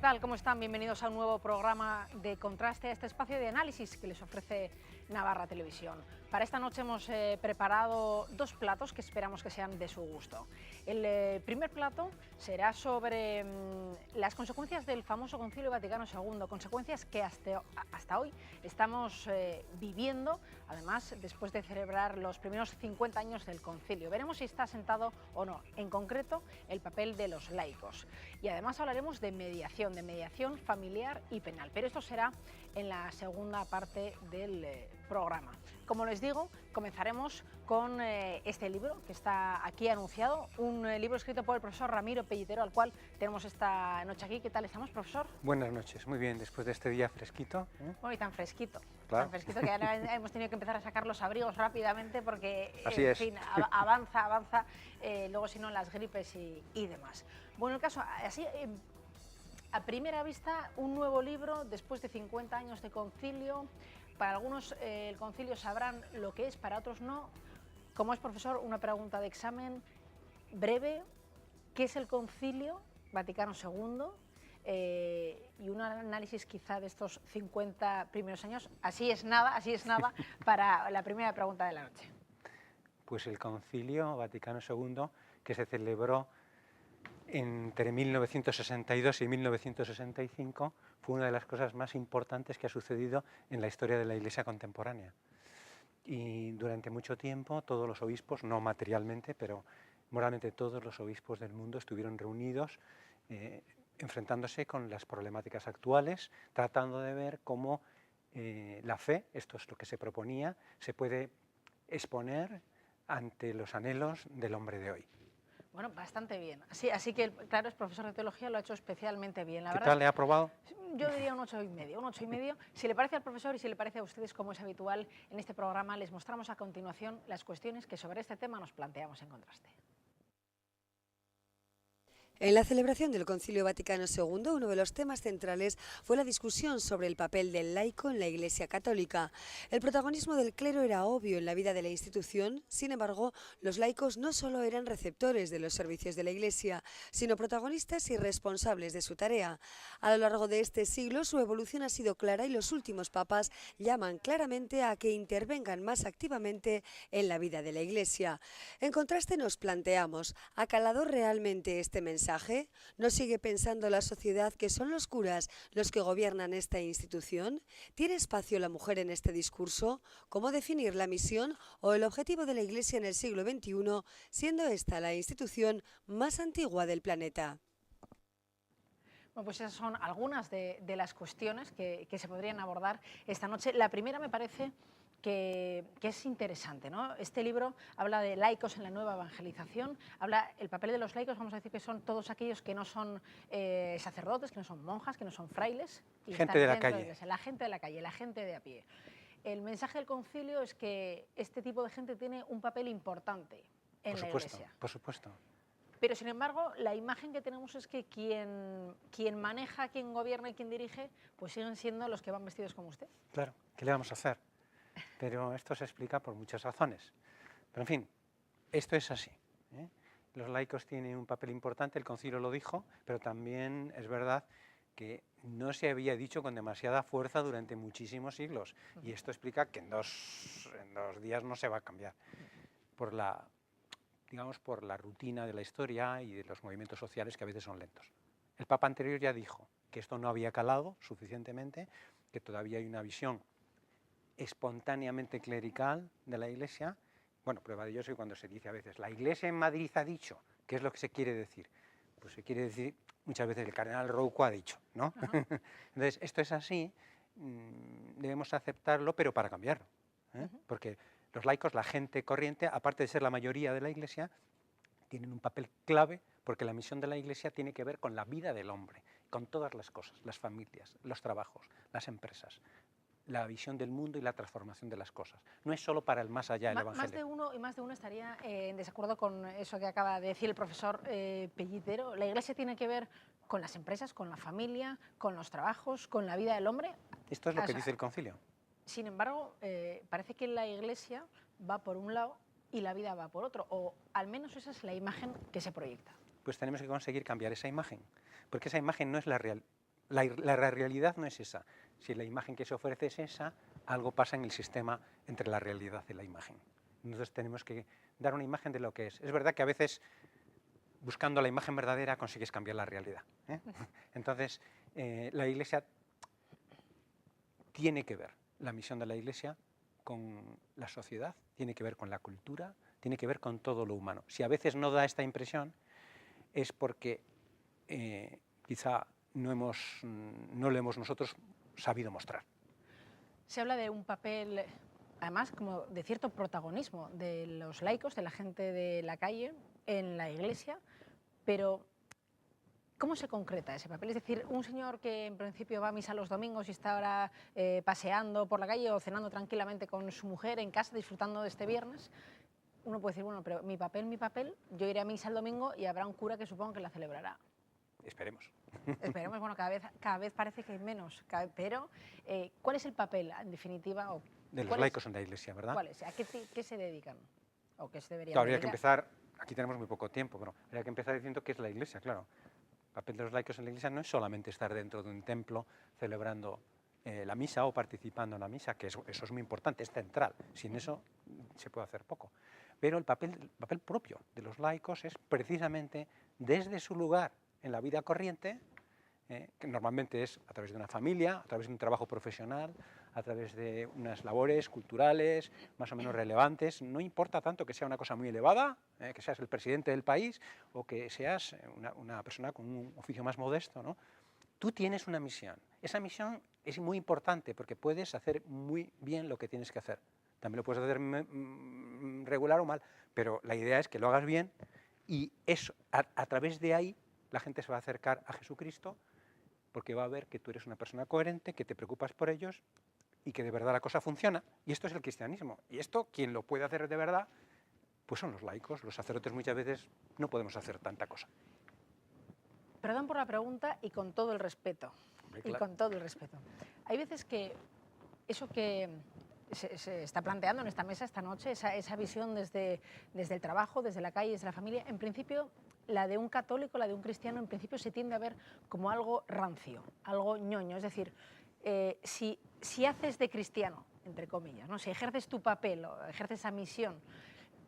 tal? ¿Cómo están? Bienvenidos a un nuevo programa de Contraste, a este espacio de análisis que les ofrece Navarra Televisión. Para esta noche hemos preparado dos platos que esperamos que sean de su gusto. El primer plato será sobre las consecuencias del famoso Concilio Vaticano II, consecuencias que hasta hoy estamos viviendo, además después de celebrar los primeros 50 años del concilio. Veremos si está asentado o no, en concreto el papel de los laicos. Y además hablaremos de mediación familiar y penal, pero esto será en la segunda parte del programa. Como les digo, comenzaremos con este libro que está aquí anunciado, un libro escrito por el profesor Ramiro Pellitero, al cual tenemos esta noche aquí. ¿Qué tal estamos, profesor? Buenas noches, muy bien, después de este día fresquito. Bueno, y tan fresquito, claro. Tan fresquito que ahora hemos tenido que empezar a sacar los abrigos rápidamente porque, en fin, avanza, luego si no las gripes y demás. Bueno, el caso, así, a primera vista, un nuevo libro después de 50 años de concilio. Para algunos el concilio sabrán lo que es, para otros no. Como es, profesor, una pregunta de examen breve. ¿Qué es el Concilio Vaticano II? Y un análisis quizá de estos 50 primeros años. Así es nada, para la primera pregunta de la noche. Pues el Concilio Vaticano II, que se celebró entre 1962 y 1965, fue una de las cosas más importantes que ha sucedido en la historia de la Iglesia contemporánea. Y durante mucho tiempo todos los obispos, no materialmente, pero moralmente todos los obispos del mundo estuvieron reunidos enfrentándose con las problemáticas actuales, tratando de ver cómo la fe, esto es lo que se proponía, se puede exponer ante los anhelos del hombre de hoy. Bueno, bastante bien. Así que, claro, es profesor de teología, lo ha hecho especialmente bien. ¿Qué tal? ¿Le ha aprobado? Yo diría un 8,5. Si le parece al profesor y si le parece a ustedes, como es habitual en este programa, les mostramos a continuación las cuestiones que sobre este tema nos planteamos en Contraste. En la celebración del Concilio Vaticano II, uno de los temas centrales fue la discusión sobre el papel del laico en la Iglesia Católica. El protagonismo del clero era obvio en la vida de la institución, sin embargo, los laicos no solo eran receptores de los servicios de la Iglesia, sino protagonistas y responsables de su tarea. A lo largo de este siglo, su evolución ha sido clara y los últimos papas llaman claramente a que intervengan más activamente en la vida de la Iglesia. En contraste, nos planteamos, ¿ha calado realmente este mensaje? ¿No sigue pensando la sociedad que son los curas los que gobiernan esta institución? ¿Tiene espacio la mujer en este discurso? ¿Cómo definir la misión o el objetivo de la Iglesia en el siglo XXI, siendo esta la institución más antigua del planeta? Bueno, pues esas son algunas de las cuestiones que se podrían abordar esta noche. La primera me parece que es interesante, ¿no? Este libro habla de laicos en la nueva evangelización, habla el papel de los laicos, vamos a decir que son todos aquellos que no son sacerdotes, que no son monjas, que no son frailes. Y gente de la calle. La gente de la calle, la gente de a pie. El mensaje del concilio es que este tipo de gente tiene un papel importante en la Iglesia. Por supuesto. Pero, sin embargo, la imagen que tenemos es que quien maneja, quien gobierna y quien dirige, pues siguen siendo los que van vestidos como usted. Claro, ¿qué le vamos a hacer? Pero esto se explica por muchas razones. Pero, en fin, esto es así, ¿eh? Los laicos tienen un papel importante, el concilio lo dijo, pero también es verdad que no se había dicho con demasiada fuerza durante muchísimos siglos. Y esto explica que en dos días no se va a cambiar. Por la rutina de la historia y de los movimientos sociales que a veces son lentos. El Papa anterior ya dijo que esto no había calado suficientemente, que todavía hay una visión espontáneamente clerical de la Iglesia. Bueno, prueba de ello es que cuando se dice a veces, la Iglesia en Madrid ha dicho, ¿qué es lo que se quiere decir? Pues se quiere decir, muchas veces el cardenal Rouco ha dicho, ¿no? Entonces, esto es así, debemos aceptarlo, pero para cambiarlo, ¿eh? Porque los laicos, la gente corriente, aparte de ser la mayoría de la Iglesia, tienen un papel clave porque la misión de la Iglesia tiene que ver con la vida del hombre, con todas las cosas, las familias, los trabajos, las empresas, la visión del mundo y la transformación de las cosas. No es solo para el más allá del Evangelio. Más de uno estaría en desacuerdo con eso que acaba de decir el profesor Pellitero. La Iglesia tiene que ver con las empresas, con la familia, con los trabajos, con la vida del hombre. Esto es lo que dice el concilio. Sin embargo, parece que la Iglesia va por un lado y la vida va por otro, o al menos esa es la imagen que se proyecta. Pues tenemos que conseguir cambiar esa imagen, porque esa imagen no es la real. la realidad no es esa. Si la imagen que se ofrece es esa, algo pasa en el sistema entre la realidad y la imagen. Entonces tenemos que dar una imagen de lo que es. Es verdad que a veces, buscando la imagen verdadera, consigues cambiar la realidad, ¿eh? Entonces, la Iglesia tiene que ver, la misión de la Iglesia, con la sociedad, tiene que ver con la cultura, tiene que ver con todo lo humano. Si a veces no da esta impresión, es porque quizá no lo hemos nosotros sabido mostrar. Se habla de un papel, además, como de cierto protagonismo de los laicos, de la gente de la calle, en la Iglesia, pero ¿cómo se concreta ese papel? Es decir, un señor que en principio va a misa los domingos y está ahora paseando por la calle o cenando tranquilamente con su mujer en casa, disfrutando de este viernes, uno puede decir, bueno, pero mi papel, yo iré a misa el domingo y habrá un cura que supongo que la celebrará. Esperemos. Esperemos, bueno, cada vez parece que hay menos, pero ¿cuál es el papel, en definitiva? De los laicos en la Iglesia, ¿verdad? ¿Cuál es? ¿A qué se dedican? ¿O qué se deberían Claro, habría que dedicar? empezar, aquí tenemos muy poco tiempo, pero habría que empezar diciendo qué es la Iglesia, claro. El papel de los laicos en la Iglesia no es solamente estar dentro de un templo celebrando la misa o participando en la misa, que eso es muy importante, es central. Sin eso se puede hacer poco. Pero el papel propio de los laicos es precisamente desde su lugar en la vida corriente, que normalmente es a través de una familia, a través de un trabajo profesional, a través de unas labores culturales más o menos relevantes. No importa tanto que sea una cosa muy elevada, que seas el presidente del país o que seas una persona con un oficio más modesto, ¿no? Tú tienes una misión. Esa misión es muy importante porque puedes hacer muy bien lo que tienes que hacer. También lo puedes hacer regular o mal, pero la idea es que lo hagas bien y eso, a través de ahí la gente se va a acercar a Jesucristo porque va a ver que tú eres una persona coherente, que te preocupas por ellos y que de verdad la cosa funciona. Y esto es el cristianismo. Y esto, quien lo puede hacer de verdad, pues son los laicos. Los sacerdotes muchas veces no podemos hacer tanta cosa. Perdón por la pregunta y con todo el respeto. Hombre, Y claro. con todo el respeto. Hay veces que eso que se está planteando en esta mesa esta noche, esa visión desde el trabajo, desde la calle, desde la familia, en principio la de un católico, la de un cristiano, en principio se tiende a ver como algo rancio, algo ñoño. Es decir, si haces de cristiano, entre comillas, ¿no? Si ejerces tu papel o ejerces esa misión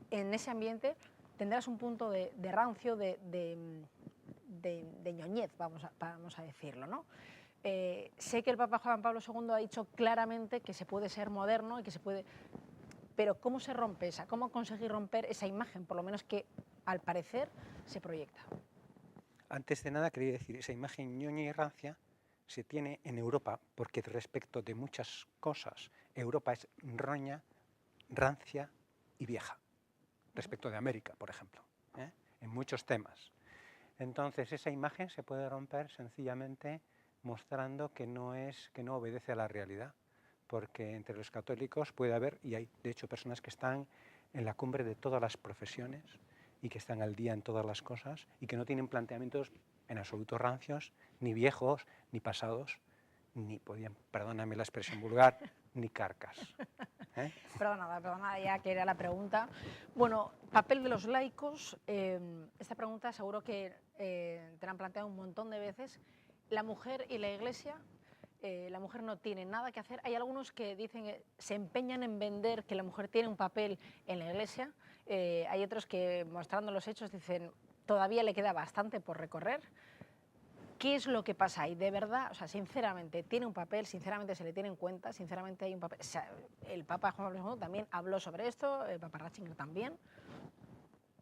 en ese ambiente, tendrás un punto de rancio, de ñoñez, vamos a decirlo, ¿no? Sé que el Papa Juan Pablo II ha dicho claramente que se puede ser moderno y que se puede... Pero ¿cómo se rompe esa? ¿Cómo conseguir romper esa imagen, por lo menos que al parecer se proyecta? Antes de nada quería decir, esa imagen ñoña y rancia se tiene en Europa porque respecto de muchas cosas, Europa es roña, rancia y vieja, respecto de América, por ejemplo, en muchos temas. Entonces esa imagen se puede romper sencillamente mostrando que no obedece a la realidad, porque entre los católicos puede haber, y hay de hecho personas que están en la cumbre de todas las profesiones y que están al día en todas las cosas y que no tienen planteamientos en absoluto rancios, ni viejos, ni pasados, ni podían, perdóname la expresión vulgar, ni carcas. Perdona, ya que era la pregunta. Bueno, papel de los laicos, esta pregunta seguro que te la han planteado un montón de veces. La mujer y la Iglesia, la mujer no tiene nada que hacer. Hay algunos que dicen, se empeñan en vender que la mujer tiene un papel en la Iglesia. Hay otros que, mostrando los hechos, dicen, todavía le queda bastante por recorrer. ¿Qué es lo que pasa ahí? De verdad, o sea, sinceramente, tiene un papel, sinceramente se le tiene en cuenta, sinceramente hay un papel. O sea, el Papa Juan Pablo II también habló sobre esto, el Papa Ratzinger también,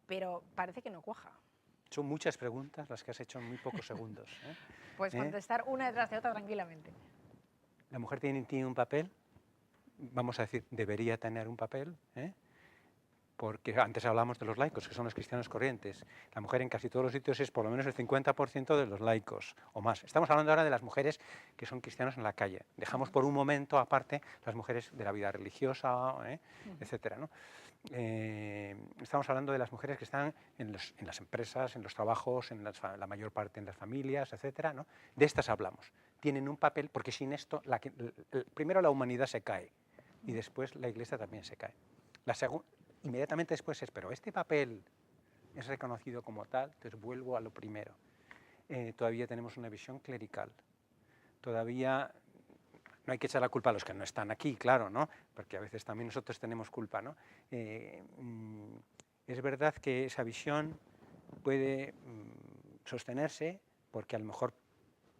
pero parece que no cuaja. Son muchas preguntas las que has hecho en muy pocos segundos. Puedes contestar una detrás de otra tranquilamente. La mujer tiene un papel, vamos a decir, debería tener un papel, porque antes hablamos de los laicos, que son los cristianos corrientes. La mujer en casi todos los sitios es por lo menos el 50% de los laicos, o más. Estamos hablando ahora de las mujeres que son cristianos en la calle. Dejamos por un momento aparte las mujeres de la vida religiosa, etcétera, ¿no? Estamos hablando de las mujeres que están en las empresas, en los trabajos, la mayor parte en las familias, etcétera, ¿no? De estas hablamos. Tienen un papel, porque sin esto, primero la humanidad se cae y después la Iglesia también se cae. Inmediatamente después pero este papel es reconocido como tal, entonces vuelvo a lo primero. Todavía tenemos una visión clerical. todavía no hay que echar la culpa a los que no están aquí, claro, ¿no? Porque a veces también nosotros tenemos culpa, ¿no? Es verdad que esa visión puede sostenerse porque a lo mejor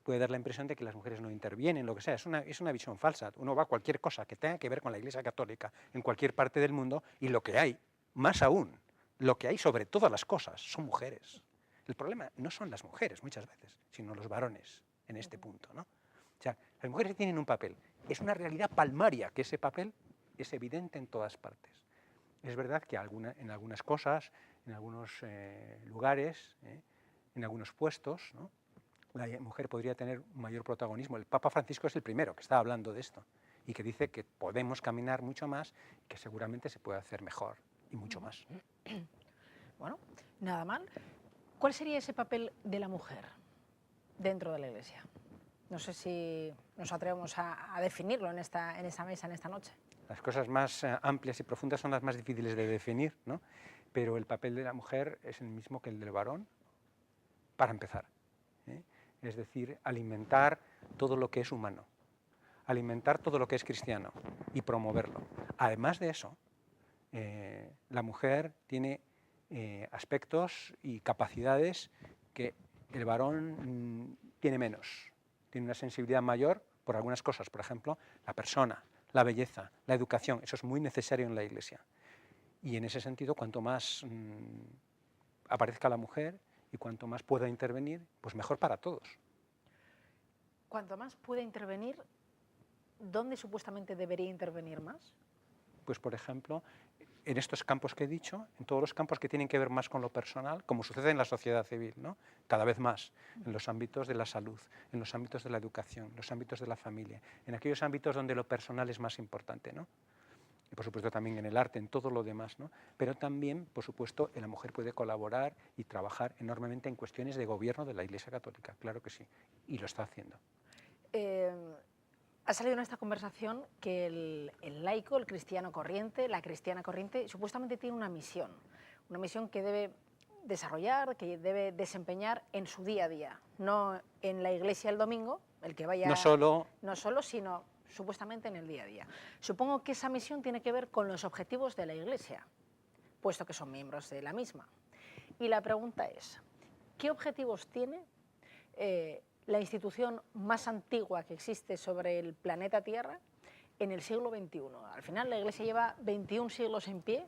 puede dar la impresión de que las mujeres no intervienen, lo que sea. Es una visión falsa. Uno va a cualquier cosa que tenga que ver con la Iglesia Católica en cualquier parte del mundo y lo que hay, más aún, lo que hay sobre todas las cosas son mujeres. El problema no son las mujeres muchas veces, sino los varones en este punto, ¿no? O sea, las mujeres tienen un papel. Es una realidad palmaria que ese papel es evidente en todas partes. Es verdad que en algunas cosas, en algunos lugares, en algunos puestos, ¿no?, la mujer podría tener un mayor protagonismo. El Papa Francisco es el primero que está hablando de esto y que dice que podemos caminar mucho más y que seguramente se puede hacer mejor y mucho más. Bueno, nada mal. ¿Cuál sería ese papel de la mujer dentro de la Iglesia? No sé si nos atrevemos a definirlo en esta mesa, en esta noche. Las cosas más amplias y profundas son las más difíciles de definir, ¿no? Pero el papel de la mujer es el mismo que el del varón, para empezar, ¿eh? Es decir, alimentar todo lo que es humano, alimentar todo lo que es cristiano y promoverlo. Además de eso, la mujer tiene aspectos y capacidades que el varón tiene menos. Tiene una sensibilidad mayor por algunas cosas, por ejemplo, la persona, la belleza, la educación. Eso es muy necesario en la Iglesia. Y en ese sentido, cuanto más aparezca la mujer y cuanto más pueda intervenir, pues mejor para todos. Cuanto más pueda intervenir, ¿dónde supuestamente debería intervenir más? Pues, por ejemplo, en estos campos que he dicho, en todos los campos que tienen que ver más con lo personal, como sucede en la sociedad civil, ¿no? Cada vez más, en los ámbitos de la salud, en los ámbitos de la educación, en los ámbitos de la familia, en aquellos ámbitos donde lo personal es más importante, ¿no? Y por supuesto también en el arte, en todo lo demás, ¿no? Pero también, por supuesto, la mujer puede colaborar y trabajar enormemente en cuestiones de gobierno de la Iglesia Católica, claro que sí, y lo está haciendo. Ha salido en esta conversación que el laico, el cristiano corriente, la cristiana corriente, supuestamente tiene una misión que debe desarrollar, que debe desempeñar en su día a día, no en la iglesia el domingo, el que vaya... No solo, sino supuestamente en el día a día. Supongo que esa misión tiene que ver con los objetivos de la iglesia, puesto que son miembros de la misma. Y la pregunta es, ¿qué objetivos tiene la institución más antigua que existe sobre el planeta Tierra en el siglo XXI? Al final la Iglesia lleva 21 siglos en pie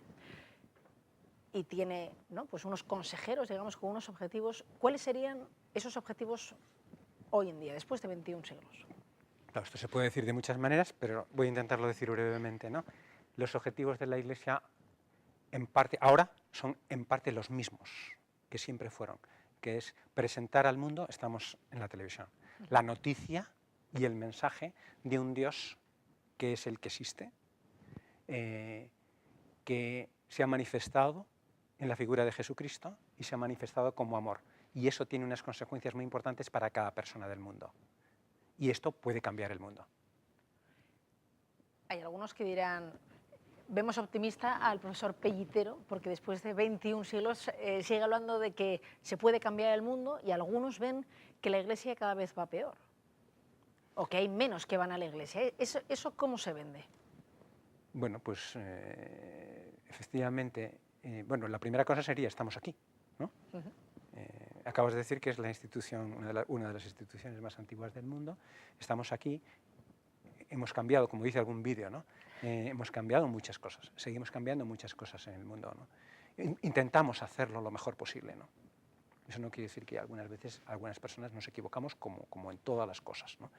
y tiene, ¿no?, pues unos consejeros, digamos, con unos objetivos. ¿Cuáles serían esos objetivos hoy en día, después de 21 siglos? Claro, esto se puede decir de muchas maneras, pero voy a intentarlo decir brevemente, ¿no? Los objetivos de la Iglesia, en parte, ahora son en parte los mismos que siempre fueron, que es presentar al mundo, estamos en la televisión, la noticia y el mensaje de un Dios que es el que existe, que se ha manifestado en la figura de Jesucristo y se ha manifestado como amor. Y eso tiene unas consecuencias muy importantes para cada persona del mundo. Y esto puede cambiar el mundo. Hay algunos que dirán, vemos optimista al profesor Pellitero, porque después de 21 siglos sigue hablando de que se puede cambiar el mundo, y algunos ven que la Iglesia cada vez va peor, o que hay menos que van a la Iglesia. ¿Eso cómo se vende? Bueno, pues efectivamente, bueno, la primera cosa sería, estamos aquí, ¿no? Acabas de decir que es la institución, una de las instituciones más antiguas del mundo. Estamos aquí, hemos cambiado, como dice algún vídeo, ¿no? Hemos cambiado muchas cosas, seguimos cambiando muchas cosas en el mundo, ¿no? Intentamos hacerlo lo mejor posible, ¿no? Eso no quiere decir que algunas veces, algunas personas nos equivocamos como en todas las cosas, ¿no?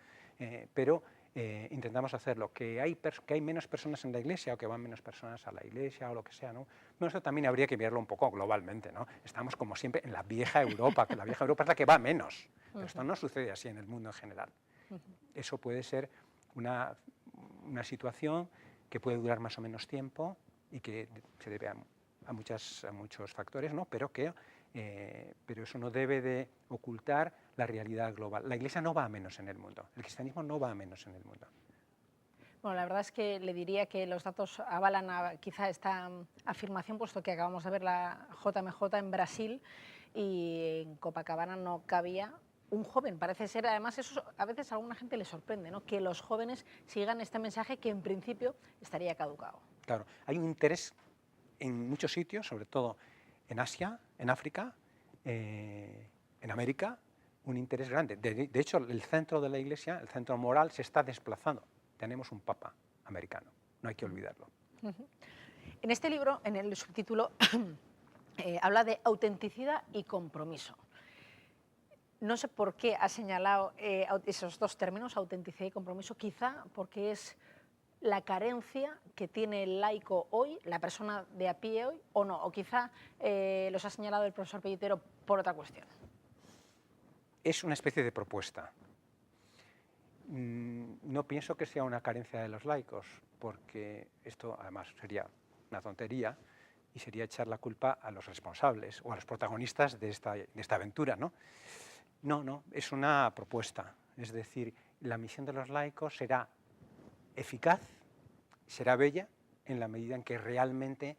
Pero intentamos hacerlo. Que hay menos personas en la Iglesia o que van menos personas a la Iglesia o lo que sea, ¿no? Bueno, esto también habría que mirarlo un poco globalmente, ¿no? Estamos como siempre en la vieja Europa, que la vieja Europa es la que va menos. Pero esto no sucede así en el mundo en general. Eso puede ser una situación que puede durar más o menos tiempo y que se debe a muchos factores, ¿no? Pero eso no debe de ocultar la realidad global. La Iglesia no va a menos en el mundo, el cristianismo no va a menos en el mundo. Bueno, la verdad es que le diría que los datos avalan quizá esta afirmación, puesto que acabamos de ver la JMJ en Brasil y en Copacabana no cabía un joven. Parece ser, además, eso a veces a alguna gente le sorprende, ¿no? Que los jóvenes sigan este mensaje que en principio estaría caducado. Claro, hay un interés en muchos sitios, sobre todo en Asia, en África, en América, un interés grande. De hecho, el centro de la Iglesia, el centro moral, se está desplazando. Tenemos un papa americano, no hay que olvidarlo. En este libro, en el subtítulo, habla de autenticidad y compromiso. No sé por qué ha señalado esos dos términos, autenticidad y compromiso, quizá porque es la carencia que tiene el laico hoy, la persona de a pie hoy, o no, o quizá los ha señalado el profesor Pellitero por otra cuestión. Es una especie de propuesta. No pienso que sea una carencia de los laicos, porque esto además sería una tontería y sería echar la culpa a los responsables o a los protagonistas de esta aventura, ¿no? No, es una propuesta. Es decir, la misión de los laicos será eficaz, será bella en la medida en que realmente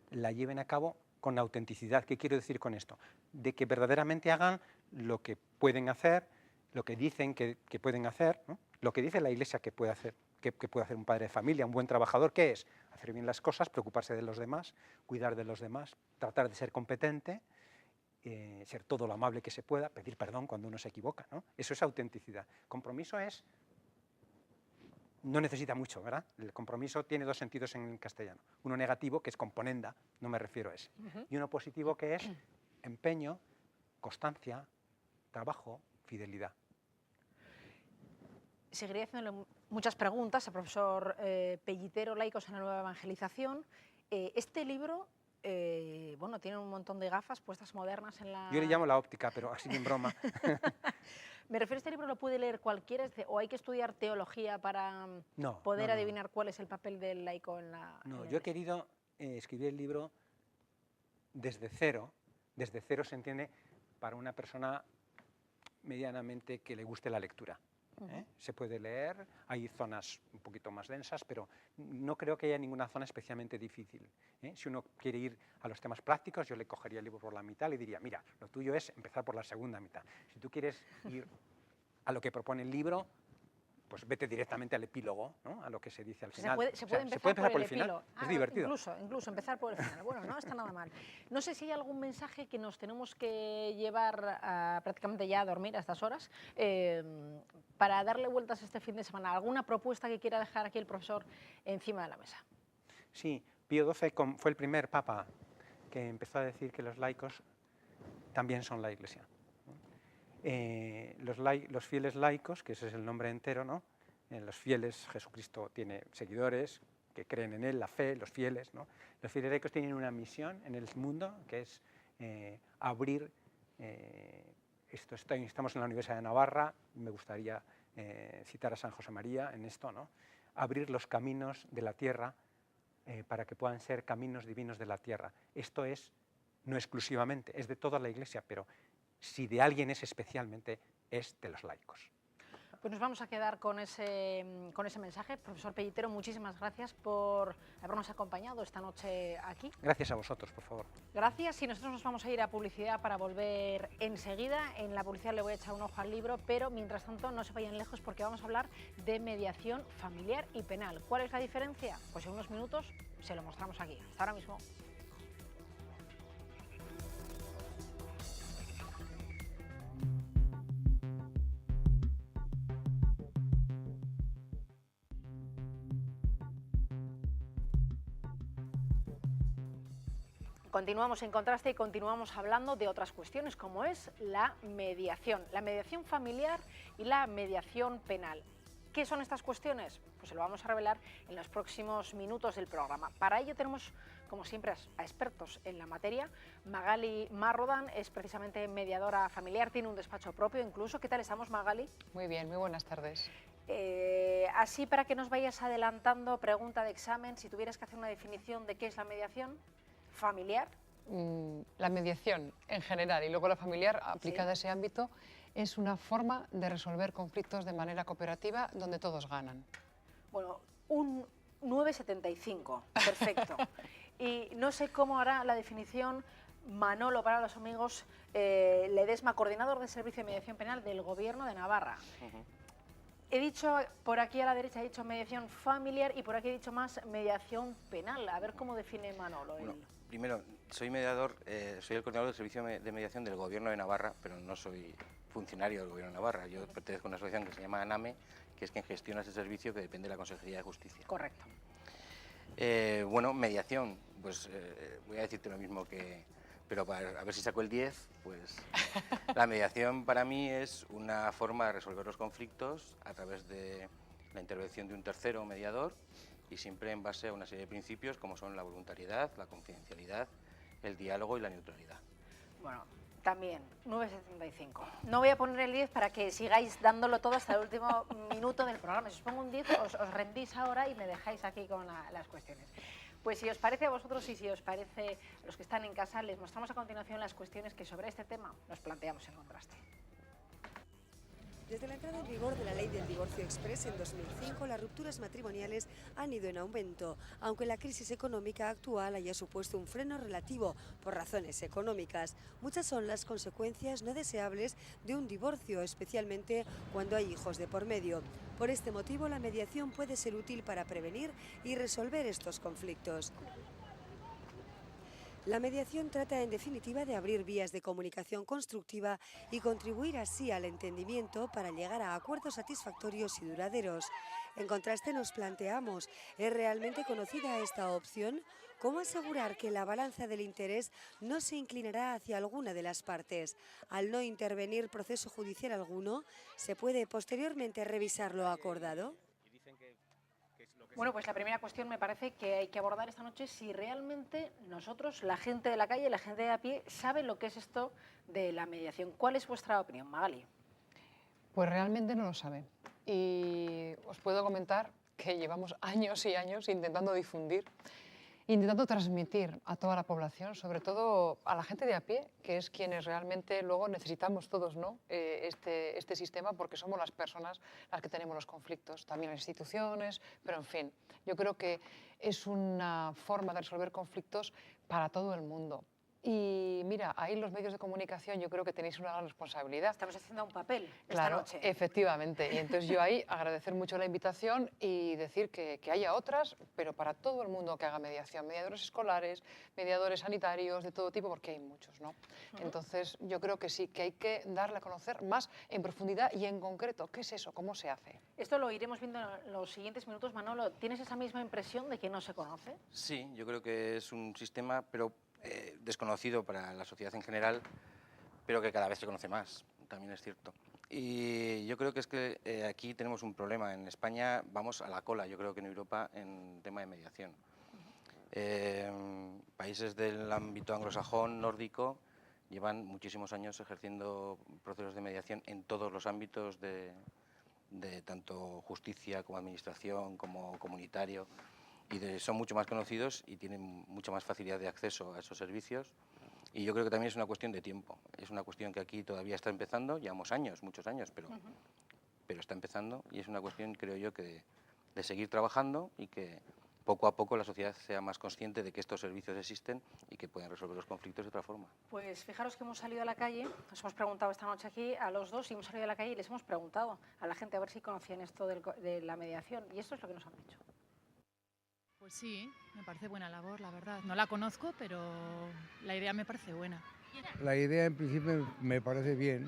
la lleven a cabo con autenticidad. ¿Qué quiero decir con esto? De que verdaderamente hagan lo que pueden hacer, lo que dicen que pueden hacer, ¿no? Lo que dice la Iglesia que puede hacer, que puede hacer un padre de familia, un buen trabajador. ¿Qué es? Hacer bien las cosas, preocuparse de los demás, cuidar de los demás, tratar de ser competente, ser todo lo amable que se pueda, pedir perdón cuando uno se equivoca, ¿no? Eso es autenticidad. Compromiso es... No necesita mucho, ¿verdad? El compromiso tiene dos sentidos en castellano. Uno negativo, que es componenda, no me refiero a ese. Y uno positivo, que es empeño, constancia, trabajo, fidelidad. Seguiría haciéndole muchas preguntas al profesor Pellitero, Laicos en la Nueva Evangelización. Este libro, bueno, tiene un montón de gafas puestas modernas en la... Yo le llamo la óptica, pero así en broma. Me refiero a este libro, ¿lo puede leer cualquiera? ¿O hay que estudiar teología para poder adivinar cuál es el papel del laico en la... No, yo he querido escribir el libro desde cero. Desde cero se entiende para una persona medianamente que le guste la lectura. Se puede leer, hay zonas un poquito más densas, pero no creo que haya ninguna zona especialmente difícil. Si uno quiere ir a los temas prácticos, yo le cogería el libro por la mitad y le diría, mira, lo tuyo es empezar por la segunda mitad. Si tú quieres ir a lo que propone el libro, pues vete directamente al epílogo, ¿no? A lo que se dice al final. Se puede empezar por el final. Es divertido. Incluso empezar por el final. Bueno, no está nada mal. No sé si hay algún mensaje que nos tenemos que llevar prácticamente ya a dormir a estas horas para darle vueltas este fin de semana. ¿Alguna propuesta que quiera dejar aquí el profesor encima de la mesa? Sí, Pío XII fue el primer papa que empezó a decir que los laicos también son la Iglesia. Los fieles laicos, que ese es el nombre entero, ¿no? Los fieles, Jesucristo tiene seguidores que creen en él, la fe, los fieles, ¿no? Los fieles laicos tienen una misión en el mundo que es abrir, estamos en la Universidad de Navarra, me gustaría citar a San José María en esto, ¿no? Abrir los caminos de la tierra para que puedan ser caminos divinos de la tierra. Esto es, no exclusivamente, es de toda la Iglesia, pero si de alguien es especialmente, es de los laicos. Pues nos vamos a quedar con ese mensaje. Profesor Pellitero, muchísimas gracias por habernos acompañado esta noche aquí. Gracias a vosotros, por favor. Gracias, y nosotros nos vamos a ir a publicidad para volver enseguida. En la publicidad le voy a echar un ojo al libro, pero mientras tanto no se vayan lejos porque vamos a hablar de mediación familiar y penal. ¿Cuál es la diferencia? Pues en unos minutos se lo mostramos aquí. Hasta ahora mismo. Continuamos en Contraste y continuamos hablando de otras cuestiones como es la mediación familiar y la mediación penal. ¿Qué son estas cuestiones? Pues se lo vamos a revelar en los próximos minutos del programa. Para ello tenemos, como siempre, a expertos en la materia. Magali Marrodan es precisamente mediadora familiar, tiene un despacho propio incluso. ¿Qué tal estamos, Magali? Muy bien, muy buenas tardes. Así, para que nos vayas adelantando, pregunta de examen, si tuvieras que hacer una definición de qué es la mediación familiar. La mediación en general y luego la familiar aplicada a ese ámbito es una forma de resolver conflictos de manera cooperativa donde todos ganan. Bueno, un 9,75, perfecto. Y no sé cómo hará la definición Manolo, para los amigos, Ledesma, coordinador de Servicio de Mediación Penal del Gobierno de Navarra. He dicho, por aquí a la derecha he dicho mediación familiar y por aquí he dicho más mediación penal. A ver cómo define Manolo. Bueno, primero, soy mediador, soy el coordinador del Servicio de Mediación del Gobierno de Navarra, pero no soy funcionario del Gobierno de Navarra. Yo pertenezco a una asociación que se llama ANAME, que es quien gestiona ese servicio que depende de la Consejería de Justicia. Correcto. Bueno, mediación, pues voy a decirte lo mismo que... Pero para a ver si saco el 10, pues la mediación para mí es una forma de resolver los conflictos a través de la intervención de un tercero mediador y siempre en base a una serie de principios como son la voluntariedad, la confidencialidad, el diálogo y la neutralidad. Bueno, también, 9,75. No voy a poner el 10 para que sigáis dándolo todo hasta el último minuto del programa. Si os pongo un 10, os rendís ahora y me dejáis aquí con las cuestiones. Pues si os parece a vosotros y si os parece a los que están en casa, les mostramos a continuación las cuestiones que sobre este tema nos planteamos en Contraste. Desde la entrada en vigor de la Ley del Divorcio Express en 2005, las rupturas matrimoniales han ido en aumento, aunque la crisis económica actual haya supuesto un freno relativo por razones económicas. Muchas son las consecuencias no deseables de un divorcio, especialmente cuando hay hijos de por medio. Por este motivo, la mediación puede ser útil para prevenir y resolver estos conflictos. La mediación trata en definitiva de abrir vías de comunicación constructiva y contribuir así al entendimiento para llegar a acuerdos satisfactorios y duraderos. En Contraste nos planteamos, ¿es realmente conocida esta opción? ¿Cómo asegurar que la balanza del interés no se inclinará hacia alguna de las partes? Al no intervenir proceso judicial alguno, ¿se puede posteriormente revisar lo acordado? Bueno, pues la primera cuestión me parece que hay que abordar esta noche es si realmente nosotros, la gente de la calle, la gente de a pie, sabe lo que es esto de la mediación. ¿Cuál es vuestra opinión, Magali? Pues realmente no lo sabe. Y os puedo comentar que llevamos años y años intentando difundir, intentando transmitir a toda la población, sobre todo a la gente de a pie, que es quienes realmente luego necesitamos todos, ¿no? Este sistema, porque somos las personas las que tenemos los conflictos, también las instituciones, pero en fin, yo creo que es una forma de resolver conflictos para todo el mundo. Y mira, ahí los medios de comunicación yo creo que tenéis una gran responsabilidad. Estamos haciendo un papel Claro, esta noche. efectivamente. Y entonces yo ahí agradecer mucho la invitación y decir que haya otras, pero para todo el mundo que haga mediación. Mediadores escolares, mediadores sanitarios, de todo tipo, porque hay muchos, ¿no? Entonces yo creo que sí, que hay que darle a conocer más en profundidad y en concreto. ¿Qué es eso? ¿Cómo se hace? Esto lo iremos viendo en los siguientes minutos. Manolo, ¿tienes esa misma impresión de que no se conoce? Sí, yo creo que es un sistema, pero desconocido para la sociedad en general, pero que cada vez se conoce más, también es cierto. Y yo creo que es que aquí tenemos un problema. En España vamos a la cola, yo creo que en Europa, en tema de mediación. Países del ámbito anglosajón, nórdico, llevan muchísimos años ejerciendo procesos de mediación en todos los ámbitos de tanto justicia como administración, como comunitario. Y son mucho más conocidos y tienen mucha más facilidad de acceso a esos servicios. Y yo creo que también es una cuestión de tiempo. Es una cuestión que aquí todavía está empezando, llevamos años, muchos años, pero está empezando y es una cuestión, creo yo, que de seguir trabajando y que poco a poco la sociedad sea más consciente de que estos servicios existen y que pueden resolver los conflictos de otra forma. Pues fijaros que hemos salido a la calle, nos hemos preguntado esta noche aquí a los dos y hemos salido a la calle y les hemos preguntado a la gente a ver si conocían esto de la mediación y esto es lo que nos han dicho. Pues sí, me parece buena labor, la verdad. No la conozco, pero la idea me parece buena. La idea en principio me parece bien,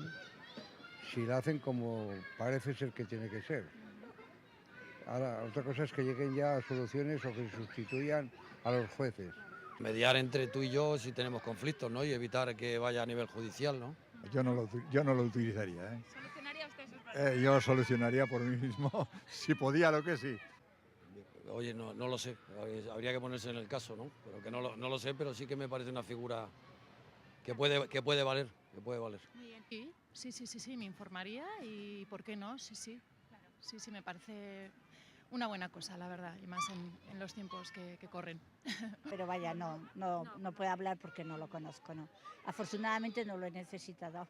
si la hacen como parece ser que tiene que ser. Ahora, otra cosa es que lleguen ya a soluciones o que sustituyan a los jueces. Mediar entre tú y yo si tenemos conflictos, ¿no? Y evitar que vaya a nivel judicial, ¿no? Yo no lo utilizaría, ¿eh? ¿Solucionaría usted esos problemas? Yo solucionaría por mí mismo, si podía, lo que sí. Oye, no lo sé, habría que ponerse en el caso, ¿no? Pero que no lo sé, pero sí que me parece una figura que puede valer. Muy bien. Sí, me informaría y ¿por qué no? Sí. Claro. Sí, me parece una buena cosa, la verdad, y más en los tiempos que corren. Pero vaya, no puedo hablar porque no lo conozco, ¿no? Afortunadamente no lo he necesitado.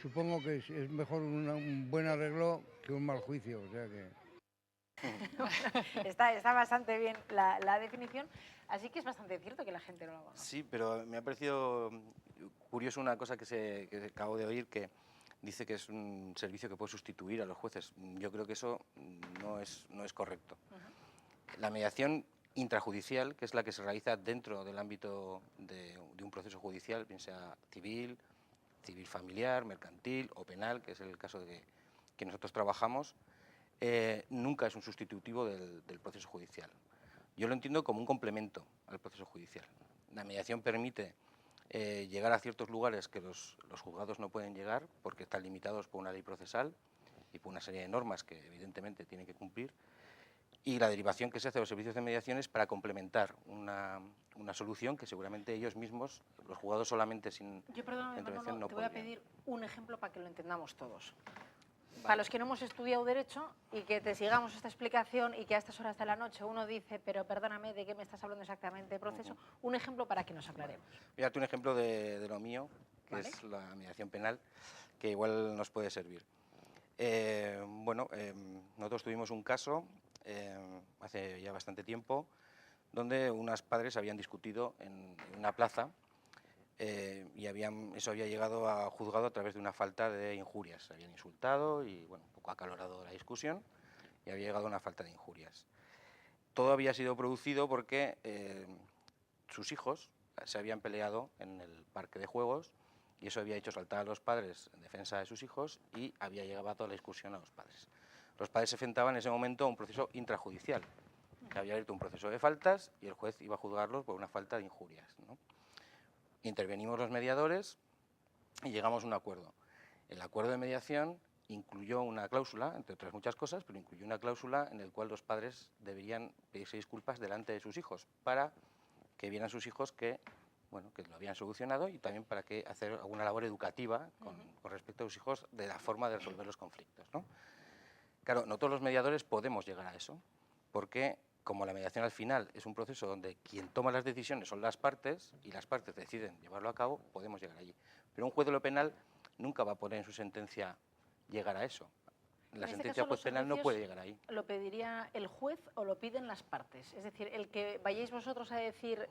Supongo que es mejor un buen arreglo que un mal juicio, o sea que... Bueno, está bastante bien la definición, así que es bastante cierto que la gente no lo conoce. Sí, pero me ha parecido curioso una cosa que acabo de oír, que dice que es un servicio que puede sustituir a los jueces. Yo creo que eso no es correcto. La mediación intrajudicial, que es la que se realiza dentro del ámbito de un proceso judicial, bien sea civil familiar, mercantil o penal, que es el caso que nosotros trabajamos, nunca es un sustitutivo del proceso judicial. Yo lo entiendo como un complemento al proceso judicial. La mediación permite llegar a ciertos lugares que los juzgados no pueden llegar porque están limitados por una ley procesal y por una serie de normas que evidentemente tienen que cumplir. Y la derivación que se hace a los servicios de mediación es para complementar una solución que seguramente ellos mismos, los juzgados solamente sin intervención, no te voy a podrían. pedir un ejemplo para que lo entendamos todos. Para los que no hemos estudiado Derecho y que te sigamos esta explicación y que a estas horas de la noche uno dice, pero perdóname, ¿de qué me estás hablando exactamente? Proceso, un ejemplo para que nos aclaremos. Voy a darte un ejemplo de lo mío, que Vale. es la mediación penal, que igual nos puede servir. Nosotros tuvimos un caso hace ya bastante tiempo, donde unos padres habían discutido en una plaza y eso había llegado a juzgado a través de una falta de injurias. Se habían insultado y, bueno, un poco acalorado la discusión y había llegado a una falta de injurias. Todo había sido producido porque sus hijos se habían peleado en el parque de juegos y eso había hecho saltar a los padres en defensa de sus hijos y había llevado la discusión a los padres. Los padres se enfrentaban en ese momento a un proceso intrajudicial, que había abierto un proceso de faltas y el juez iba a juzgarlos por una falta de injurias, ¿no? Intervenimos los mediadores y llegamos a un acuerdo. El acuerdo de mediación incluyó una cláusula, entre otras muchas cosas, pero incluyó una cláusula en la cual los padres deberían pedirse disculpas delante de sus hijos para que vieran sus hijos que lo habían solucionado y también para que hacer alguna labor educativa con respecto a los hijos de la forma de resolver los conflictos, ¿no? Claro, no todos los mediadores podemos llegar a eso, porque como la mediación al final es un proceso donde quien toma las decisiones son las partes y las partes deciden llevarlo a cabo, podemos llegar allí. Pero un juez de lo penal nunca va a poner en su sentencia llegar a eso. La sentencia juez penal no puede llegar ahí. ¿Lo pediría el juez o lo piden las partes? Es decir, el que vayáis vosotros a decir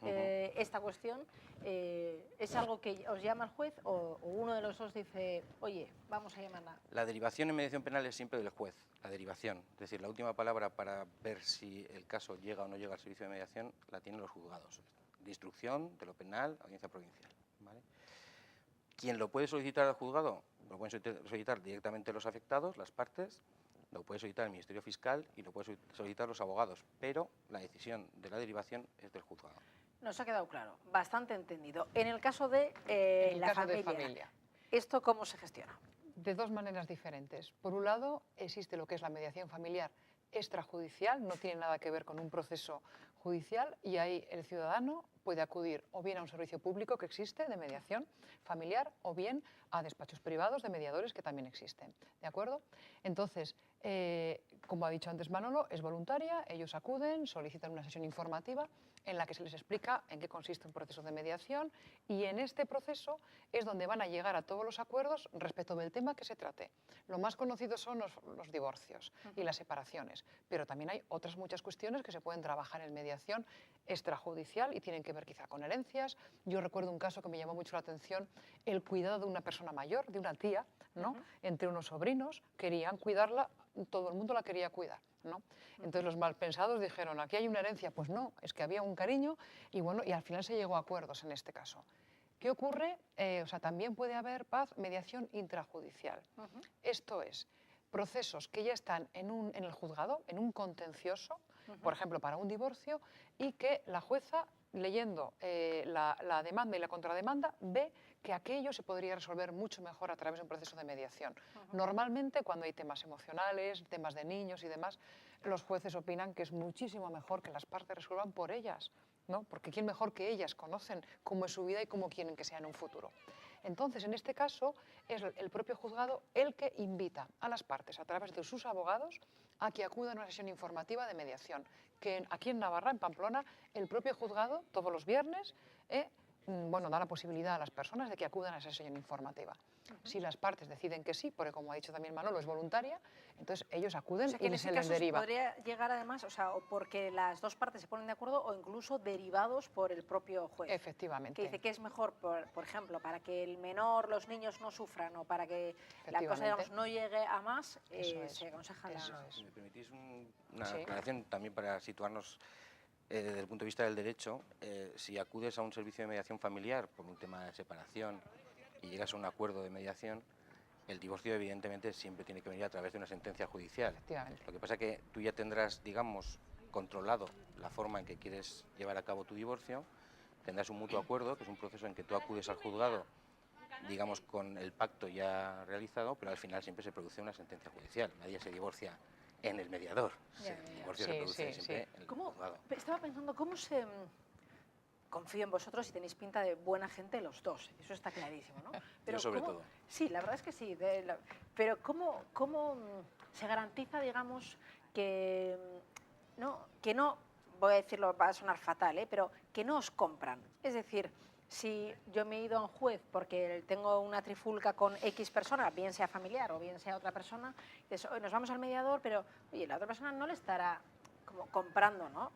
esta cuestión, ¿es algo que os llama el juez o uno de los dos dice, oye, vamos a llamarla? La derivación en mediación penal es siempre del juez, la derivación. Es decir, la última palabra para ver si el caso llega o no llega al servicio de mediación la tienen los juzgados. De instrucción, de lo penal, audiencia provincial, ¿vale? ¿Quién lo puede solicitar al juzgado? Lo pueden solicitar directamente los afectados, las partes, lo puede solicitar el Ministerio Fiscal y lo pueden solicitar los abogados, pero la decisión de la derivación es del juzgado. Nos ha quedado claro, bastante entendido. En el caso de la familia, ¿esto cómo se gestiona? De dos maneras diferentes. Por un lado, existe lo que es la mediación familiar extrajudicial, no tiene nada que ver con un proceso judicial y ahí el ciudadano puede acudir o bien a un servicio público que existe de mediación familiar o bien a despachos privados de mediadores que también existen, ¿de acuerdo? Entonces, como ha dicho antes Manolo, es voluntaria, ellos acuden, solicitan una sesión informativa en la que se les explica en qué consiste un proceso de mediación y en este proceso es donde van a llegar a todos los acuerdos respecto del tema que se trate. Lo más conocido son los divorcios y las separaciones, pero también hay otras muchas cuestiones que se pueden trabajar en mediación extrajudicial y tienen que ver quizá con herencias. Yo recuerdo un caso que me llamó mucho la atención, el cuidado de una persona mayor, de una tía, ¿no? Entre unos sobrinos, querían cuidarla, todo el mundo la quería cuidar, ¿no? Entonces los malpensados dijeron, aquí hay una herencia, pues no, es que había un cariño y bueno, y al final se llegó a acuerdos en este caso. ¿Qué ocurre? También puede haber mediación intrajudicial. Esto es, procesos que ya están en el juzgado, en un contencioso, por ejemplo, para un divorcio, y que la jueza, leyendo la demanda y la contrademanda, ve que aquello se podría resolver mucho mejor a través de un proceso de mediación. Normalmente, cuando hay temas emocionales, temas de niños y demás, los jueces opinan que es muchísimo mejor que las partes resuelvan por ellas, ¿no? Porque quién mejor que ellas conocen cómo es su vida y cómo quieren que sea en un futuro. Entonces, en este caso, es el propio juzgado el que invita a las partes, a través de sus abogados, a que acudan a una sesión informativa de mediación, que aquí en Navarra, en Pamplona, el propio juzgado, todos los viernes, bueno, da la posibilidad a las personas de que acudan a esa sesión informativa. Si las partes deciden que sí, porque como ha dicho también Manolo, es voluntaria, entonces ellos acuden O sea, que en y ese se les caso deriva. podría llegar además, o sea, o porque las dos partes se ponen de acuerdo o incluso derivados por el propio juez. Efectivamente. Que dice que es mejor, por ejemplo, para que el menor, los niños no sufran o para que la cosa, digamos, no llegue a más, se aconseja la... Si me permitís una aclaración también para situarnos desde el punto de vista del derecho, si acudes a un servicio de mediación familiar por un tema de separación y llegas a un acuerdo de mediación, el divorcio evidentemente siempre tiene que venir a través de una sentencia judicial. Lo que pasa es que tú ya tendrás, digamos, controlado la forma en que quieres llevar a cabo tu divorcio, tendrás un mutuo acuerdo, que es un proceso en que tú acudes al juzgado, digamos, con el pacto ya realizado, pero al final siempre se produce una sentencia judicial. Nadie se divorcia en el mediador, el divorcio se produce siempre en el juzgado. Estaba pensando, ¿cómo se...? Confío en vosotros y tenéis pinta de buena gente los dos, eso está clarísimo, ¿no? Pero yo sobre todo. Sí, la verdad es que sí, pero ¿cómo se garantiza, digamos, que no, voy a decirlo, va a sonar fatal, pero que no os compran? Es decir, si yo me he ido a un juez porque tengo una trifulca con X persona, bien sea familiar o bien sea otra persona, nos vamos al mediador, pero oye, la otra persona no le estará como comprando, ¿no?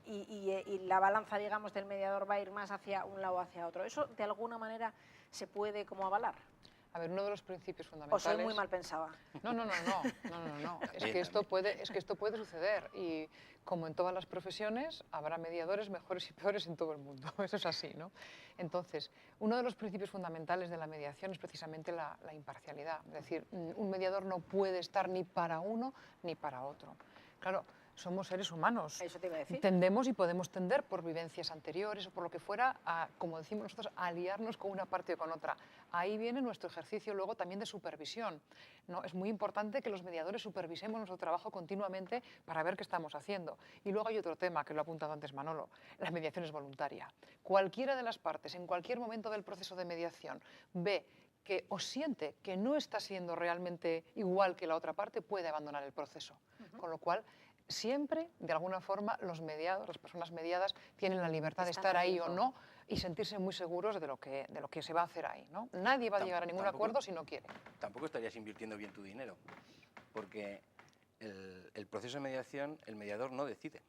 Y la balanza, digamos, del mediador va a ir más hacia un lado o hacia otro. ¿Eso de alguna manera se puede como avalar? A ver, uno de los principios fundamentales... ¿O soy muy mal pensada? No. Es que esto puede suceder y como en todas las profesiones habrá mediadores mejores y peores en todo el mundo. Eso es así, ¿no? Entonces, uno de los principios fundamentales de la mediación es precisamente la imparcialidad. Es decir, un mediador no puede estar ni para uno ni para otro. Claro, somos seres humanos. Eso te iba a decir. Tendemos y podemos tender por vivencias anteriores o por lo que fuera, a, como decimos nosotros, a aliarnos con una parte o con otra. Ahí viene nuestro ejercicio luego también de supervisión, ¿no? Es muy importante que los mediadores supervisemos nuestro trabajo continuamente para ver qué estamos haciendo. Y luego hay otro tema que lo ha apuntado antes Manolo, la mediación es voluntaria. Cualquiera de las partes, en cualquier momento del proceso de mediación, ve que o siente que no está siendo realmente igual que la otra parte, puede abandonar el proceso. Con lo cual, siempre, de alguna forma, los mediados, las personas mediadas, tienen la libertad de estar ahí o no y sentirse muy seguros de lo que se va a hacer ahí, ¿no? Nadie va a llegar a ningún acuerdo si no quiere. Tampoco estarías invirtiendo bien tu dinero, porque el proceso de mediación, el mediador no decide.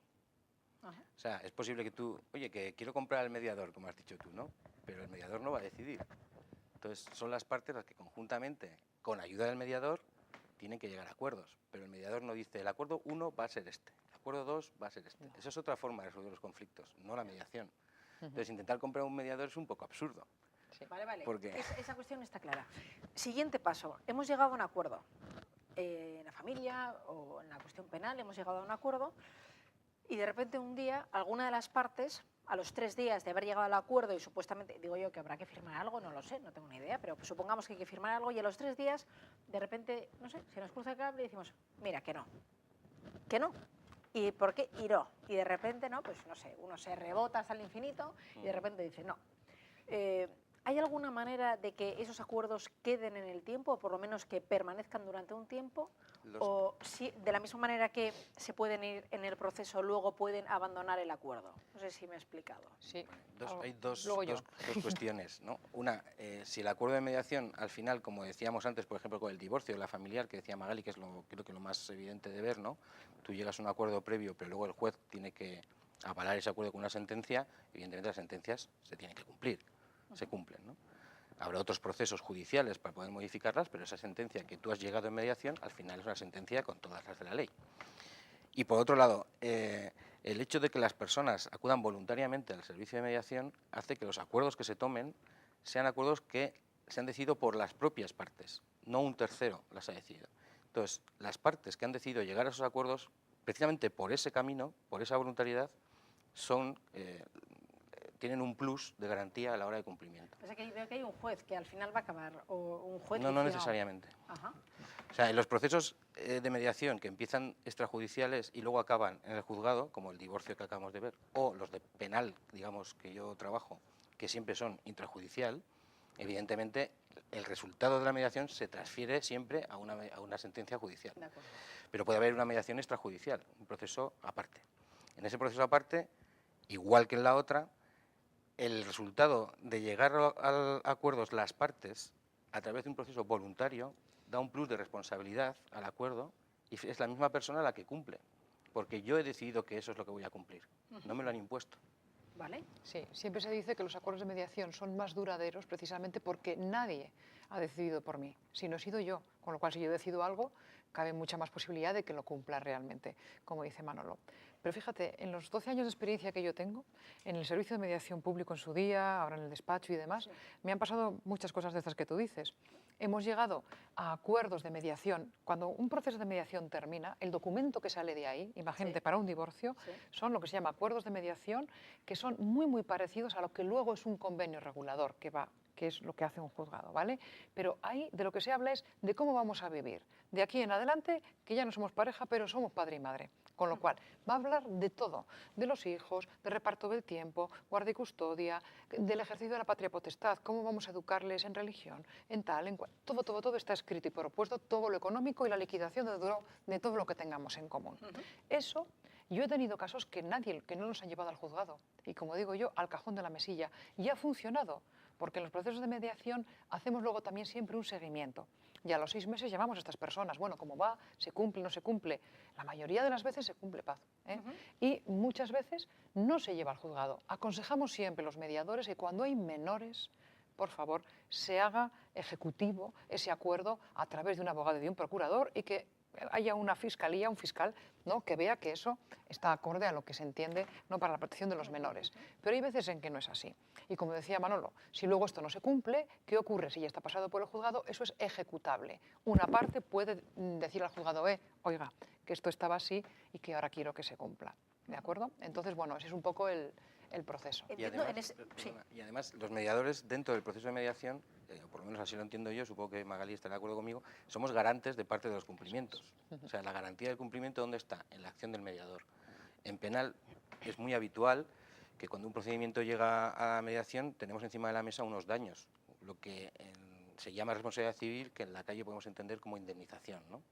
Ajá. O sea, es posible que tú, oye, que quiero comprar al mediador, como has dicho tú, ¿no? Pero el mediador no va a decidir. Entonces, son las partes las que conjuntamente, con ayuda del mediador, tienen que llegar a acuerdos, pero el mediador no dice, el acuerdo 1 va a ser este, el acuerdo 2 va a ser este. Esa es otra forma de resolver los conflictos, no la mediación. Entonces, intentar comprar un mediador es un poco absurdo. Sí. Vale. Porque... Esa cuestión está clara. Siguiente paso, hemos llegado a un acuerdo. En la familia o en la cuestión penal hemos llegado a un acuerdo y de repente un día alguna de las partes, a los 3 días de haber llegado al acuerdo y supuestamente, digo yo que habrá que firmar algo, no lo sé, no tengo ni idea, pero supongamos que hay que firmar algo y a los 3 días de repente, no sé, se nos cruza el cable y decimos, mira, que no. ¿Y por qué? Y no. Y de repente, no, pues no sé, uno se rebota hasta el infinito y de repente dice, no. ¿Hay alguna manera de que esos acuerdos queden en el tiempo o por lo menos que permanezcan durante un tiempo? ¿O si, de la misma manera que se pueden ir en el proceso, luego pueden abandonar el acuerdo? No sé si me he explicado. Sí. Hay dos cuestiones, ¿no? Una, si el acuerdo de mediación, al final, como decíamos antes, por ejemplo, con el divorcio o la familiar, que decía Magali, que es creo que lo más evidente de ver, ¿no? Tú llegas a un acuerdo previo, pero luego el juez tiene que avalar ese acuerdo con una sentencia, evidentemente las sentencias se tienen que cumplir. Se cumplen, ¿no? Habrá otros procesos judiciales para poder modificarlas, pero esa sentencia que tú has llegado en mediación, al final es una sentencia con todas las de la ley. Y por otro lado, el hecho de que las personas acudan voluntariamente al servicio de mediación hace que los acuerdos que se tomen sean acuerdos que se han decidido por las propias partes, no un tercero las ha decidido. Entonces, las partes que han decidido llegar a esos acuerdos, precisamente por ese camino, por esa voluntariedad, tienen un plus de garantía a la hora de cumplimiento. O sea, que veo que hay un juez que al final va a acabar, o un juez... No necesariamente. Ajá. O sea, en los procesos de mediación que empiezan extrajudiciales y luego acaban en el juzgado, como el divorcio que acabamos de ver, o los de penal, digamos, que yo trabajo, que siempre son intrajudicial, evidentemente el resultado de la mediación se transfiere siempre a una sentencia judicial. De acuerdo. Pero puede haber una mediación extrajudicial, un proceso aparte. En ese proceso aparte, igual que en la otra, el resultado de llegar a acuerdos las partes a través de un proceso voluntario da un plus de responsabilidad al acuerdo y es la misma persona la que cumple, porque yo he decidido que eso es lo que voy a cumplir, no me lo han impuesto. ¿Vale? Sí, siempre se dice que los acuerdos de mediación son más duraderos precisamente porque nadie ha decidido por mí, si no he sido yo, con lo cual si yo decido algo, cabe mucha más posibilidad de que lo cumpla realmente, como dice Manolo. Pero fíjate, en los 12 años de experiencia que yo tengo, en el servicio de mediación público en su día, ahora en el despacho y demás, me han pasado muchas cosas de estas que tú dices. Hemos llegado a acuerdos de mediación. Cuando un proceso de mediación termina, el documento que sale de ahí, imagínate, para un divorcio, son lo que se llama acuerdos de mediación, que son muy, muy parecidos a lo que luego es un convenio regulador, que es lo que hace un juzgado, ¿vale? Pero ahí de lo que se habla es de cómo vamos a vivir. De aquí en adelante, que ya no somos pareja, pero somos padre y madre. Con lo cual, va a hablar de todo, de los hijos, de reparto del tiempo, guarda y custodia, del ejercicio de la patria potestad, cómo vamos a educarles en religión, en tal, en cual. Todo está escrito y propuesto, todo lo económico y la liquidación de todo lo que tengamos en común. Eso, yo he tenido casos que no nos han llevado al juzgado y, como digo yo, al cajón de la mesilla. Y ha funcionado, porque en los procesos de mediación hacemos luego también siempre un seguimiento. Y a los 6 meses llamamos a estas personas, bueno, ¿cómo va? ¿Se cumple? ¿No se cumple? La mayoría de las veces se cumple paz. Y muchas veces no se lleva al juzgado. Aconsejamos siempre los mediadores que cuando hay menores, por favor, se haga ejecutivo ese acuerdo a través de un abogado y de un procurador y que haya una fiscalía, un fiscal, ¿no?, que vea que eso está acorde a lo que se entiende, ¿no?, para la protección de los menores. Pero hay veces en que no es así. Y como decía Manolo, si luego esto no se cumple, ¿qué ocurre? Si ya está pasado por el juzgado, eso es ejecutable. Una parte puede decir al juzgado, oiga, que esto estaba así y que ahora quiero que se cumpla. ¿De acuerdo? Entonces, bueno, ese es un poco el proceso. Y además, los mediadores dentro del proceso de mediación, por lo menos así lo entiendo yo, supongo que Magali estará de acuerdo conmigo, somos garantes de parte de los cumplimientos. O sea, la garantía del cumplimiento, ¿dónde está? En la acción del mediador. En penal es muy habitual que cuando un procedimiento llega a la mediación tenemos encima de la mesa unos daños, lo que se llama responsabilidad civil, que en la calle podemos entender como indemnización, ¿no?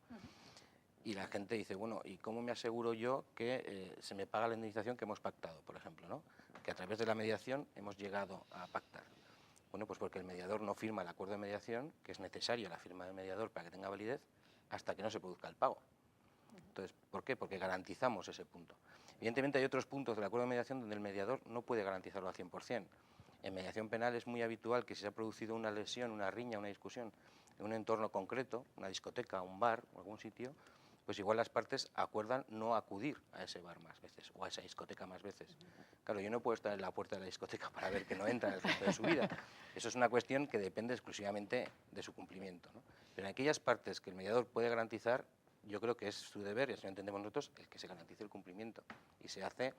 Y la gente dice, bueno, ¿y cómo me aseguro yo que se me paga la indemnización que hemos pactado, por ejemplo, ¿no? Que a través de la mediación hemos llegado a pactar. Bueno, pues porque el mediador no firma el acuerdo de mediación, que es necesaria la firma del mediador para que tenga validez, hasta que no se produzca el pago. Entonces, ¿por qué? Porque garantizamos ese punto. Evidentemente hay otros puntos del acuerdo de mediación donde el mediador no puede garantizarlo al 100%. En mediación penal es muy habitual que si se ha producido una lesión, una riña, una discusión en un entorno concreto, una discoteca, un bar o algún sitio, pues igual las partes acuerdan no acudir a ese bar más veces o a esa discoteca más veces. Claro, yo no puedo estar en la puerta de la discoteca para ver que no entra en el resto de su vida. Eso es una cuestión que depende exclusivamente de su cumplimiento, ¿no? Pero en aquellas partes que el mediador puede garantizar, yo creo que es su deber, y así lo entendemos nosotros, el que se garantice el cumplimiento. Y se hace,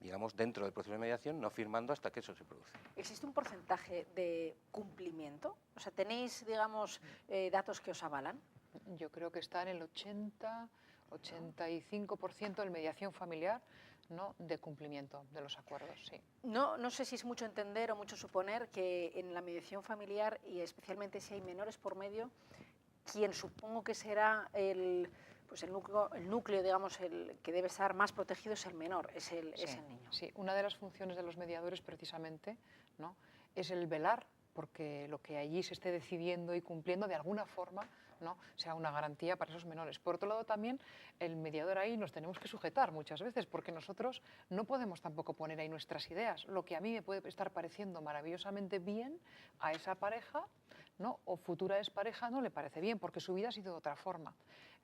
digamos, dentro del proceso de mediación, no firmando hasta que eso se produce. ¿Existe un porcentaje de cumplimiento? O sea, ¿tenéis, digamos, datos que os avalan? Yo creo que está en el 85% en mediación familiar, ¿no?, de cumplimiento de los acuerdos, sí. No sé si es mucho entender o mucho suponer que en la mediación familiar, y especialmente si hay menores por medio, quien supongo que será el núcleo, digamos, el que debe estar más protegido es el menor, es el niño. Sí, una de las funciones de los mediadores precisamente, ¿no?, es el velar porque lo que allí se esté decidiendo y cumpliendo de alguna forma, ¿no?, sea una garantía para esos menores. Por otro lado, también el mediador ahí nos tenemos que sujetar muchas veces, porque nosotros no podemos tampoco poner ahí nuestras ideas. Lo que a mí me puede estar pareciendo maravillosamente bien, a esa pareja, ¿no?, o futura expareja, no le parece bien, porque su vida ha sido de otra forma.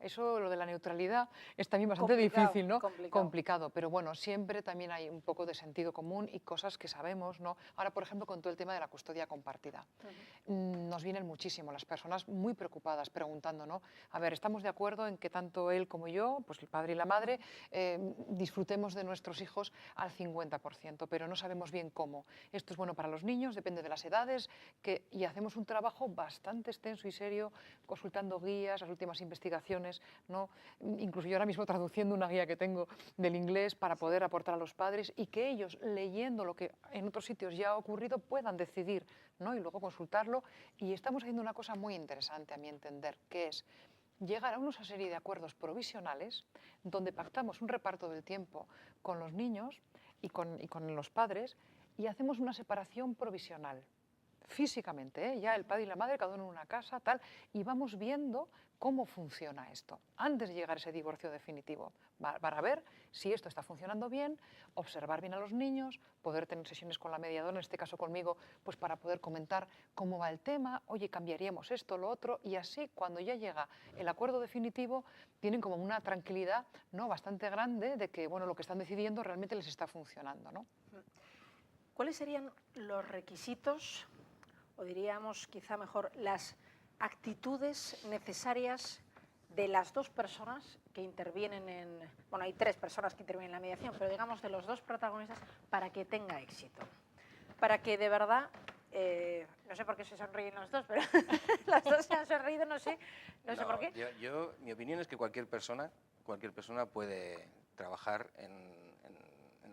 Eso, lo de la neutralidad, es también bastante difícil, ¿no? Complicado, pero bueno, siempre también hay un poco de sentido común y cosas que sabemos, ¿no? Ahora, por ejemplo, con todo el tema de la custodia compartida. Nos vienen muchísimo las personas muy preocupadas, preguntando, ¿no? A ver, ¿estamos de acuerdo en que tanto él como yo, pues el padre y la madre, disfrutemos de nuestros hijos al 50%, pero no sabemos bien cómo? Esto es bueno para los niños, depende de las edades, y hacemos un trabajo bastante extenso y serio, consultando guías, las últimas investigaciones, ¿no? Incluso yo ahora mismo traduciendo una guía que tengo del inglés para poder aportar a los padres y que ellos, leyendo lo que en otros sitios ya ha ocurrido, puedan decidir, ¿no?, y luego consultarlo. Y estamos haciendo una cosa muy interesante, a mi entender, que es llegar a una serie de acuerdos provisionales donde pactamos un reparto del tiempo con los niños y con los padres, y hacemos una separación provisional, físicamente, ¿eh? Ya el padre y la madre, cada uno en una casa, tal, y vamos viendo cómo funciona esto, antes de llegar a ese divorcio definitivo, para ver si esto está funcionando bien, observar bien a los niños, poder tener sesiones con la mediadora, en este caso conmigo, pues para poder comentar cómo va el tema, oye, cambiaríamos esto, lo otro, y así cuando ya llega el acuerdo definitivo, tienen como una tranquilidad, ¿no?, bastante grande de que, bueno, lo que están decidiendo realmente les está funcionando, ¿no? ¿Cuáles serían los requisitos, o diríamos quizá mejor, las actitudes necesarias de las dos personas que intervienen en... Bueno, hay tres personas que intervienen en la mediación, pero digamos de los dos protagonistas para que tenga éxito? Para que de verdad, no sé por qué se sonríen los dos, pero las dos se han sonreído, no sé por qué. Mi opinión es que cualquier persona puede trabajar en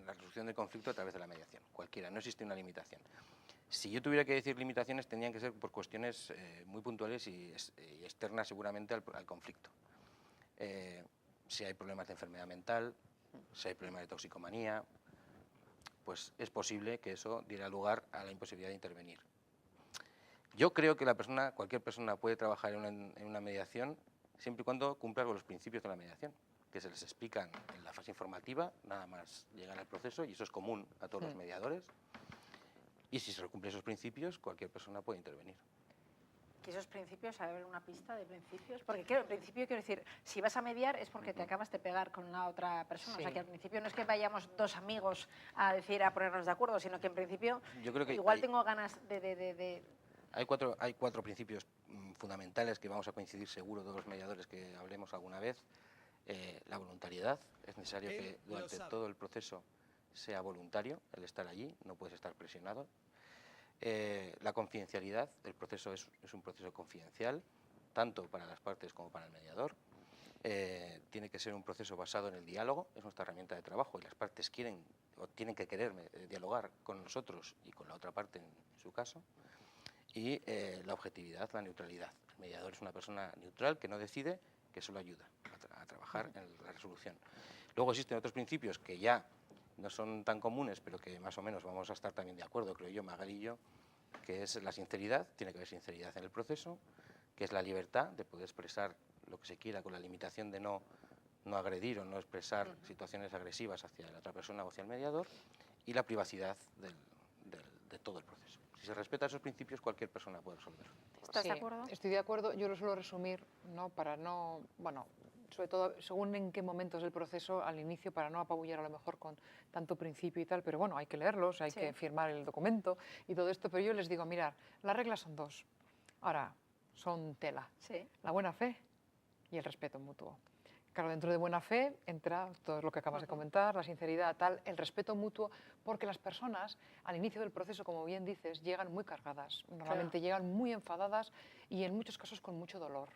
la resolución del conflicto a través de la mediación, cualquiera, no existe una limitación. Si yo tuviera que decir limitaciones, tendrían que ser por cuestiones muy puntuales y externas seguramente al conflicto. Si hay problemas de enfermedad mental, si hay problemas de toxicomanía, pues es posible que eso diera lugar a la imposibilidad de intervenir. Yo creo que cualquier persona puede trabajar en una mediación siempre y cuando cumpla con los principios de la mediación, que se les explican en la fase informativa, nada más llegar al proceso, y eso es común a todos los mediadores. Y si se cumplen esos principios, cualquier persona puede intervenir. ¿Y esos principios, a ver, una pista de principios? Porque claro, en principio quiero decir, si vas a mediar es porque te acabas de pegar con la otra persona. Sí. O sea, que al principio no es que vayamos dos amigos a ponernos de acuerdo, sino que en principio yo creo que igual tengo ganas de... Hay cuatro principios fundamentales que vamos a coincidir seguro todos los mediadores que hablemos alguna vez. La voluntariedad, es necesario que durante todo el proceso sea voluntario, el estar allí, no puedes estar presionado. La confidencialidad, el proceso es un proceso confidencial, tanto para las partes como para el mediador. Tiene que ser un proceso basado en el diálogo, es nuestra herramienta de trabajo, y las partes quieren o tienen que querer dialogar con nosotros y con la otra parte en su caso. Y la objetividad, la neutralidad. El mediador es una persona neutral que no decide, que solo ayuda a trabajar en la resolución. Luego existen otros principios que ya no son tan comunes, pero que más o menos vamos a estar también de acuerdo, creo yo, Magali y yo, que es la sinceridad, tiene que haber sinceridad en el proceso, que es la libertad de poder expresar lo que se quiera con la limitación de no agredir o no expresar situaciones agresivas hacia la otra persona o hacia el mediador, y la privacidad de todo el proceso. Si se respetan esos principios, cualquier persona puede resolverlo. ¿Estás de acuerdo? Estoy de acuerdo. Yo lo suelo resumir, ¿no? Para no, bueno, sobre todo según en qué momentos del proceso, al inicio, para no apabullar a lo mejor con tanto principio y tal, pero bueno, hay que leerlos, hay que firmar el documento y todo esto, pero yo les digo, mirad, las reglas son dos. Ahora, son tela. La buena fe y el respeto mutuo. Claro, dentro de buena fe entra todo lo que acabas de comentar, la sinceridad, tal, el respeto mutuo, porque las personas al inicio del proceso, como bien dices, llegan muy cargadas, normalmente llegan muy enfadadas y en muchos casos con mucho dolor.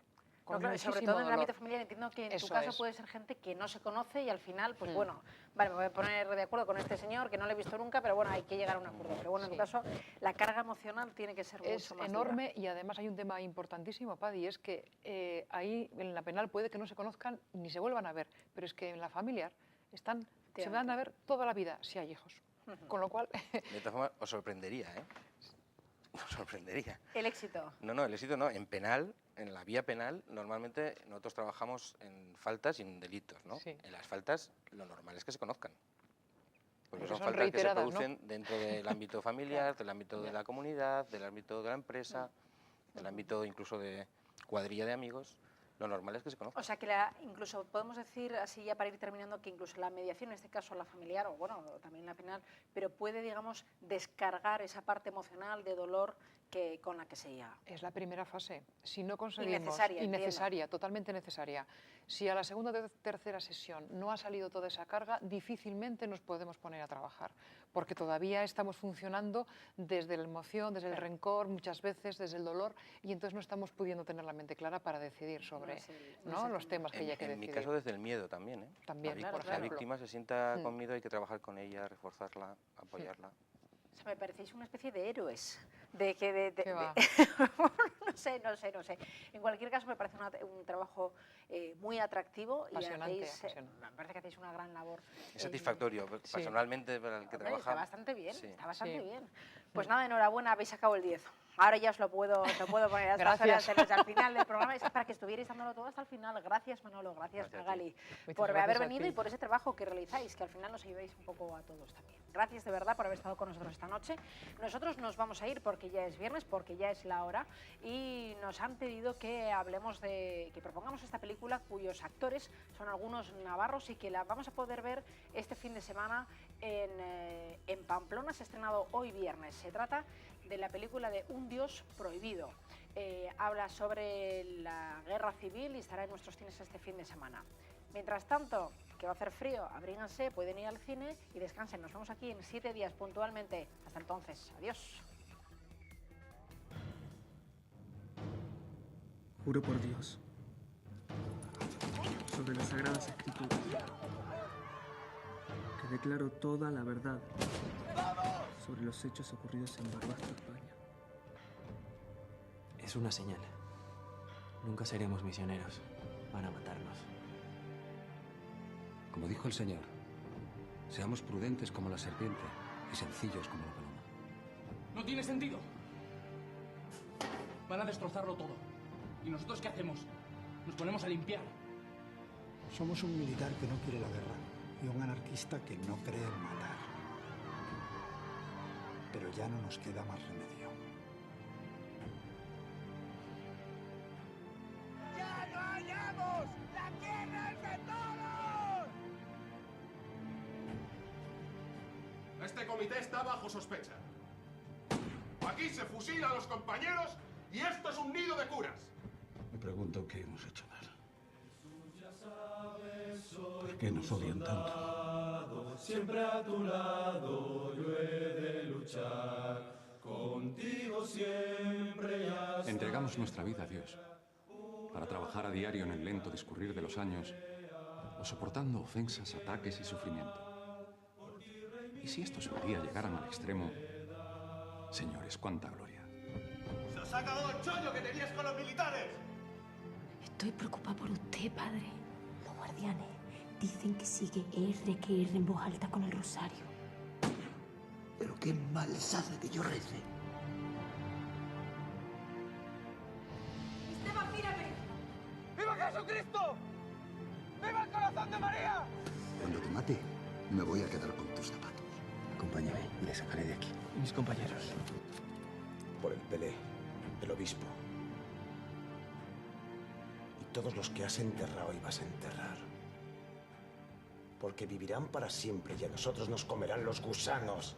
No, claro, sobre todo en el ámbito familiar, entiendo que en tu caso puede ser gente que no se conoce y al final, pues bueno, vale, me voy a poner de acuerdo con este señor que no le he visto nunca, pero bueno, hay que llegar a un acuerdo. Pero bueno, en tu caso, la carga emocional tiene que ser mucho más enorme dura. Y además hay un tema importantísimo, Padi, es que ahí en la penal puede que no se conozcan ni se vuelvan a ver, pero es que en la familiar se van a ver toda la vida si hay hijos. Con lo cual... De todas formas, os sorprendería, ¿eh? Os sorprendería. ¿El éxito? No, el éxito no. En penal, en la vía penal, normalmente nosotros trabajamos en faltas y en delitos, ¿no? Sí. En las faltas, lo normal es que se conozcan. Porque son faltas que se producen dentro del ámbito familiar, del ámbito de la comunidad, del ámbito de la empresa, del ámbito incluso de cuadrilla de amigos. Lo normal es que se conozcan. O sea, que incluso podemos decir, así ya para ir terminando, que incluso la mediación, en este caso la familiar, o bueno, también la penal, pero puede, digamos, descargar esa parte emocional de dolor con la que se llega. Es la primera fase. Si no conseguimos... Innecesaria, totalmente necesaria. Si a la segunda o tercera sesión no ha salido toda esa carga, difícilmente nos podemos poner a trabajar, porque todavía estamos funcionando desde la emoción, desde el rencor, muchas veces desde el dolor, y entonces no estamos pudiendo tener la mente clara para decidir sobre los temas que hay que decidir. En mi caso, desde el miedo también, ¿eh? También, la víctima se sienta con miedo, hay que trabajar con ella, reforzarla, apoyarla. O sea, me parecéis una especie de héroes ¿Qué va? No sé. En cualquier caso, me parece un trabajo muy atractivo y Apasionante, me parece que hacéis una gran labor. Es satisfactorio, personalmente, para el que Hombre, trabaja. Está bastante bien, Sí. está bastante Sí. bien. Pues nada, enhorabuena, habéis sacado el 10. Ahora ya os lo puedo poner a estas horas Gracias. al final del programa. Es para que estuvierais dándolo todo hasta el final. Gracias, Manolo, gracias, Magali, por gracias haber a venido ti. y por ese trabajo que realizáis, que al final nos ayudáis un poco a todos también. Gracias de verdad por haber estado con nosotros esta noche. Nosotros nos vamos a ir porque ya es viernes, porque ya es la hora, y nos han pedido que que propongamos esta película cuyos actores son algunos navarros y que la vamos a poder ver este fin de semana en Pamplona. Se ha estrenado hoy viernes. Se trata de la película de Un Dios Prohibido. Habla sobre la guerra civil y estará en nuestros cines este fin de semana. Mientras tanto, que va a hacer frío, abríganse, pueden ir al cine y descansen. Nos vemos aquí en 7 días puntualmente. Hasta entonces, adiós. Juro por Dios, sobre las Sagradas Escrituras, que declaro toda la verdad sobre los hechos ocurridos en Barbastro, España. Es una señal. Nunca seremos misioneros. Van a matarnos. Como dijo el Señor, seamos prudentes como la serpiente y sencillos como la paloma. No tiene sentido. Van a destrozarlo todo. ¿Y nosotros qué hacemos? Nos ponemos a limpiar. Somos un militar que no quiere la guerra y un anarquista que no cree en matar. Pero ya no nos queda más remedio. ¡Ya no hallamos! ¡La tierra es de todos! Este comité está bajo sospecha. Aquí se fusila a los compañeros y esto es un nido de curas. Me pregunto qué hemos hecho mal. ¿Por qué nos odian tanto? Siempre a tu lado yo he de luchar, contigo siempre y hasta... Entregamos nuestra vida a Dios para trabajar a diario en el lento discurrir de los años o soportando ofensas, ataques y sufrimiento. Y si estos un día llegaran al extremo, señores, cuánta gloria. ¡Se os ha acabado el chollo que tenías con los militares! Estoy preocupada por usted, padre. Los guardianes dicen que sigue R en voz alta con el rosario. Pero qué mal les hace que yo rece. ¡Esteban, mírame! ¡Viva Jesucristo! ¡Viva el corazón de María! Cuando te mate, me voy a quedar con tus zapatos. Acompáñame y le sacaré de aquí. Mis compañeros. Por el Pelé, el obispo. Y todos los que has enterrado y vas a enterrar. Porque vivirán para siempre y a nosotros nos comerán los gusanos.